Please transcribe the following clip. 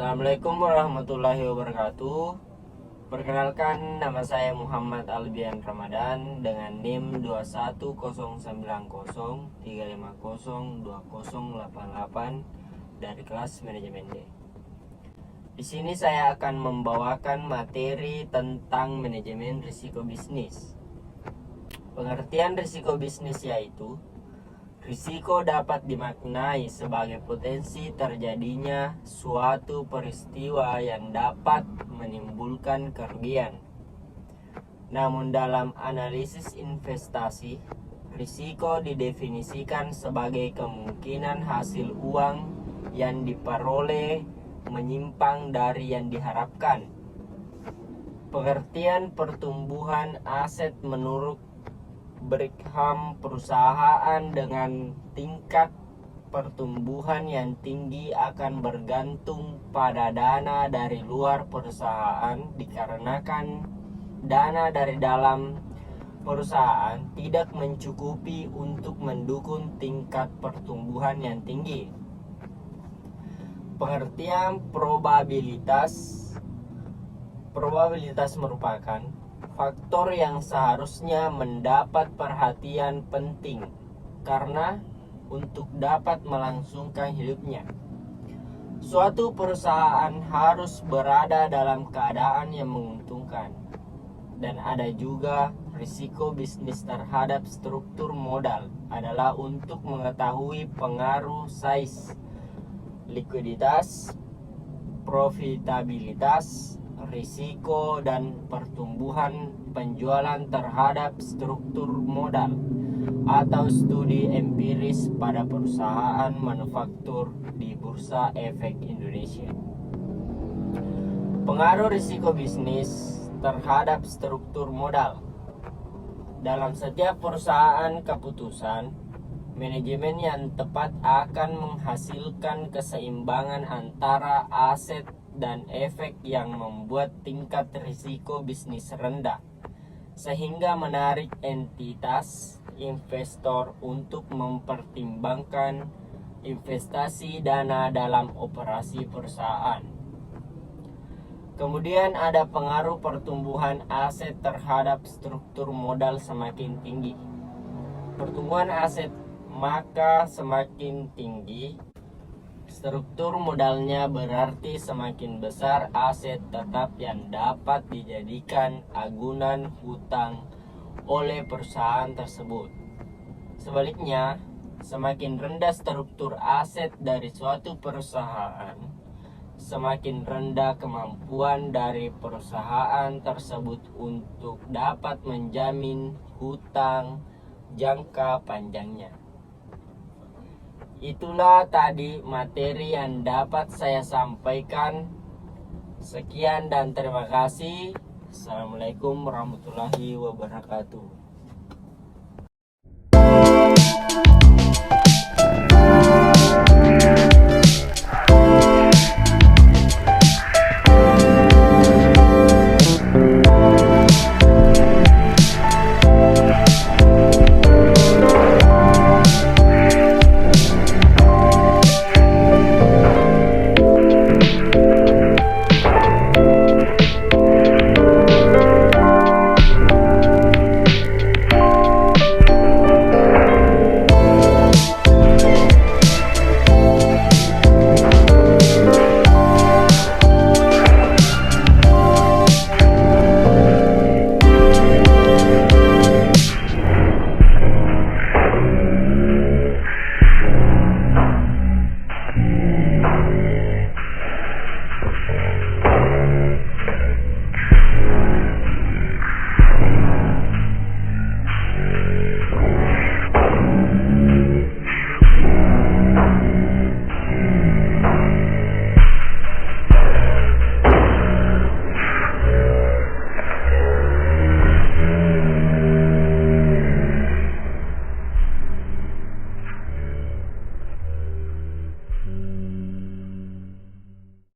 Assalamualaikum warahmatullahi wabarakatuh. Perkenalkan, nama saya Muhammad Albian Ramadan dengan NIM 21903502088 dari kelas manajemen D. Di sini saya akan membawakan materi tentang manajemen risiko bisnis. Pengertian risiko bisnis yaitu risiko dapat dimaknai sebagai potensi terjadinya suatu peristiwa yang dapat menimbulkan kerugian. Namun dalam analisis investasi, risiko didefinisikan sebagai kemungkinan hasil uang yang diperoleh menyimpang dari yang diharapkan. Pengertian pertumbuhan aset menurut Brigham, perusahaan dengan tingkat pertumbuhan yang tinggi akan bergantung pada dana dari luar perusahaan dikarenakan dana dari dalam perusahaan tidak mencukupi untuk mendukung tingkat pertumbuhan yang tinggi. Pengertian probabilitas merupakan faktor yang seharusnya mendapat perhatian penting karena untuk dapat melangsungkan hidupnya, suatu perusahaan harus berada dalam keadaan yang menguntungkan. Dan ada juga risiko bisnis terhadap struktur modal adalah untuk mengetahui pengaruh size, likuiditas, profitabilitas, risiko dan pertumbuhan penjualan terhadap struktur modal atau studi empiris pada perusahaan manufaktur di Bursa Efek Indonesia. Pengaruh risiko bisnis terhadap struktur modal. Dalam setiap perusahaan keputusan manajemen yang tepat akan menghasilkan keseimbangan antara aset dan efek yang membuat tingkat risiko bisnis rendah, sehingga menarik entitas investor untuk mempertimbangkan investasi dana dalam operasi perusahaan. Kemudian ada pengaruh pertumbuhan aset terhadap struktur modal semakin tinggi. Pertumbuhan aset maka semakin tinggi struktur modalnya, berarti semakin besar aset tetap yang dapat dijadikan agunan hutang oleh perusahaan tersebut. Sebaliknya, semakin rendah struktur aset dari suatu perusahaan, semakin rendah kemampuan dari perusahaan tersebut untuk dapat menjamin hutang jangka panjangnya. Itulah tadi materi yang dapat saya sampaikan. Sekian dan terima kasih. Assalamualaikum warahmatullahi wabarakatuh.